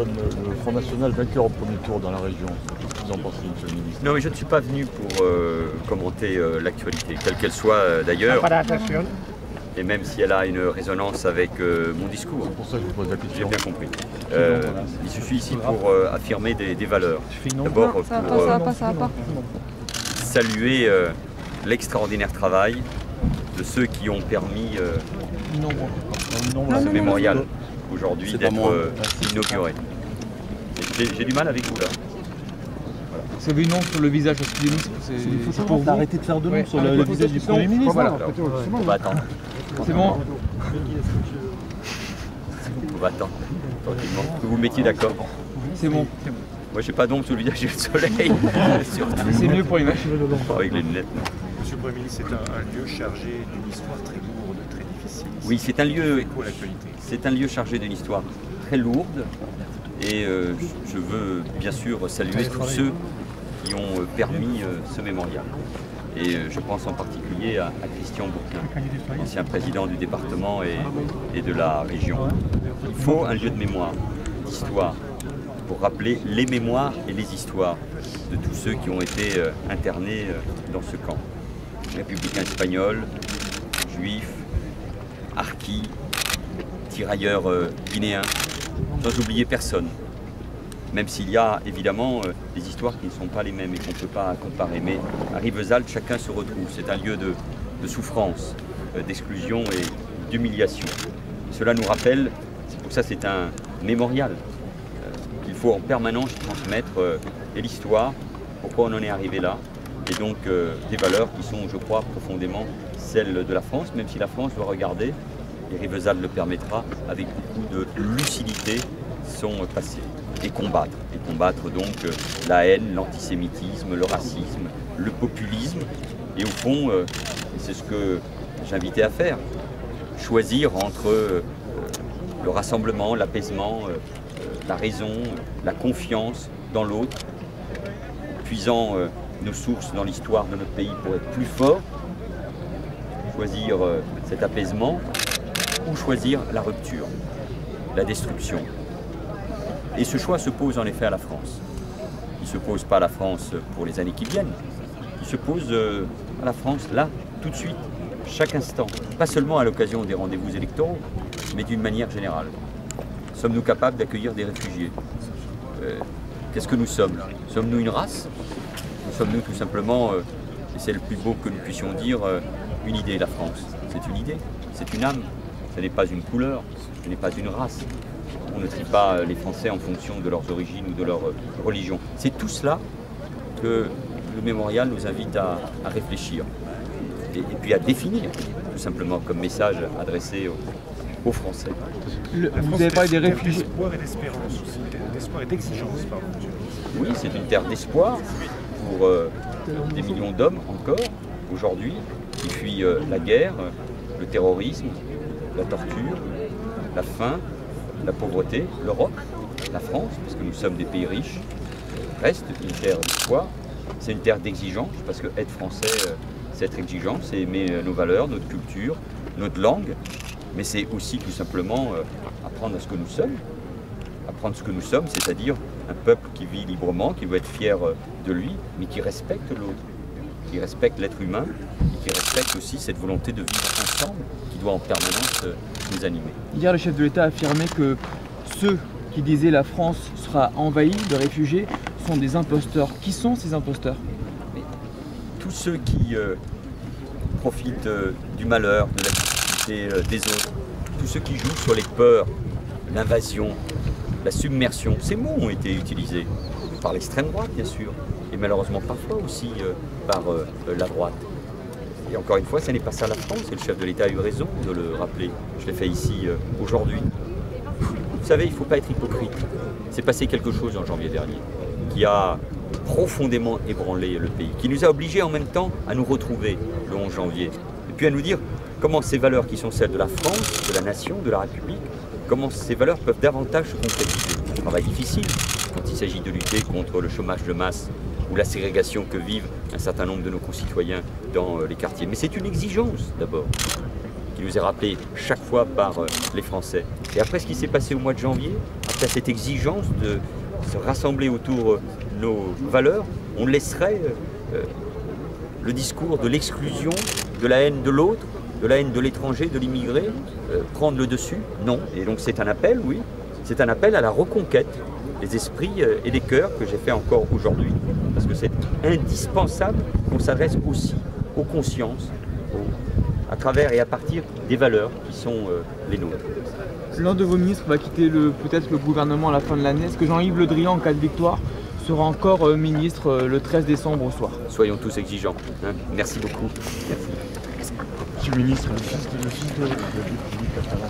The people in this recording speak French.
donne le Front National vainqueur au premier tour dans la région. Qu'est-ce que vous en pensez, monsieur le ministre? Non, mais je ne suis pas venu pour commenter l'actualité, quelle qu'elle soit d'ailleurs, et même si elle a une résonance avec mon discours. C'est pour ça que je vous pose la question. J'ai bien compris. Je suis ici pour affirmer des valeurs. D'abord pour saluer l'extraordinaire travail de ceux qui ont permis ce mémorial aujourd'hui d'être inauguré. J'ai du mal avec vous là. Vous avez une nom sur le visage, excusez-nous. C'est pour vous arrêter de faire de nom sur le visage du Premier ministre. Voilà. On va attendre. C'est bon. On va attendre tranquillement. Que vous mettiez d'accord. C'est bon. Moi j'ai pas d'ombre sous le visage, j'ai le soleil. C'est mieux pour l'image. Avec les lunettes. Monsieur le Premier ministre, c'est un lieu chargé d'une histoire très lourde, très difficile. Oui, c'est un lieu chargé d'une histoire très lourde. Et je veux bien sûr saluer tous ceux qui ont permis ce mémorial. Et je pense en particulier à Christian Bourquin, ancien président du département et de la région. Il faut un lieu de mémoire, d'histoire, pour rappeler les mémoires et les histoires de tous ceux qui ont été internés dans ce camp. Républicains espagnols, juifs, harkis, tirailleurs guinéens, sans oublier personne. Même s'il y a évidemment des histoires qui ne sont pas les mêmes et qu'on ne peut pas comparer. Mais à Rivesaltes, chacun se retrouve. C'est un lieu de souffrance, d'exclusion et d'humiliation. Cela nous rappelle, c'est pour ça que c'est un mémorial, qu'il faut en permanence transmettre l'histoire, pourquoi on en est arrivé là, et donc des valeurs qui sont, je crois, profondément celles de la France, même si la France doit regarder, et Rivesaltes le permettra, avec beaucoup de lucidité, son passé. Et combattre donc la haine, l'antisémitisme, le racisme, le populisme. Et au fond, c'est ce que j'invitais à faire, choisir entre le rassemblement, l'apaisement, la raison, la confiance dans l'autre, puisant nos sources dans l'histoire de notre pays pour être plus fort, choisir cet apaisement ou choisir la rupture, la destruction. Et ce choix se pose en effet à la France. Il ne se pose pas à la France pour les années qui viennent. Il se pose à la France là, tout de suite, chaque instant. Pas seulement à l'occasion des rendez-vous électoraux, mais d'une manière générale. Sommes-nous capables d'accueillir des réfugiés? Qu'est-ce que nous sommes? Sommes-nous une race? Sommes-nous tout simplement, et c'est le plus beau que nous puissions dire, une idée, la France? C'est une idée, c'est une âme. Ce n'est pas une couleur, ce n'est pas une race. On ne trie pas les Français en fonction de leurs origines ou de leur religion. C'est tout cela que le mémorial nous invite à réfléchir et puis à définir, tout simplement, comme message adressé aux Français. Vous avez parlé des réfugiés. D'espoir et d'espérance aussi, d'espoir et d'exigence, pardon. Oui, c'est une terre d'espoir pour des millions d'hommes encore, aujourd'hui, qui fuient la guerre, le terrorisme, la torture, la faim, la pauvreté. L'Europe, la France, parce que nous sommes des pays riches, reste une terre d'espoir. C'est une terre d'exigence, parce que être français, c'est être exigeant, c'est aimer nos valeurs, notre culture, notre langue, mais c'est aussi tout simplement apprendre à ce que nous sommes. Apprendre ce que nous sommes, c'est-à-dire un peuple qui vit librement, qui doit être fier de lui, mais qui respecte l'autre, qui respecte l'être humain, et qui respecte aussi cette volonté de vivre ensemble, qui doit en permanence nous animer. Hier, le chef de l'État a affirmé que ceux qui disaient la France sera envahie de réfugiés sont des imposteurs. Qui sont ces imposteurs? Tous ceux qui profitent du malheur, de la difficulté des autres, tous ceux qui jouent sur les peurs, l'invasion, la submersion. Ces mots ont été utilisés par l'extrême droite, bien sûr, et malheureusement parfois aussi par la droite. Et encore une fois, ce n'est pas ça la France, et le chef de l'État a eu raison de le rappeler. Je l'ai fait ici aujourd'hui. Vous savez, il ne faut pas être hypocrite. C'est passé quelque chose en janvier dernier qui a profondément ébranlé le pays, qui nous a obligés en même temps à nous retrouver le 11 janvier, et puis à nous dire comment ces valeurs qui sont celles de la France, de la nation, de la République, comment ces valeurs peuvent davantage se concrétiser. Un travail difficile quand il s'agit de lutter contre le chômage de masse ou la ségrégation que vivent un certain nombre de nos concitoyens dans les quartiers. Mais c'est une exigence d'abord, qui nous est rappelée chaque fois par les Français. Et après ce qui s'est passé au mois de janvier, après à cette exigence de se rassembler autour de nos valeurs, on laisserait le discours de l'exclusion, de la haine de l'autre, de la haine de l'étranger, de l'immigré, prendre le dessus? Non. Et donc c'est un appel, oui, c'est un appel à la reconquête des esprits et des cœurs que j'ai fait encore aujourd'hui. Parce que c'est indispensable qu'on s'adresse aussi aux consciences, à travers et à partir des valeurs qui sont les nôtres. L'un de vos ministres va quitter peut-être le gouvernement à la fin de l'année. Est-ce que Jean-Yves Le Drian, en cas de victoire, sera encore ministre le 13 décembre au soir? Soyons tous exigeants. Hein. Merci beaucoup. Merci. Monsieur le ministre, le fils de Philippe Catalan.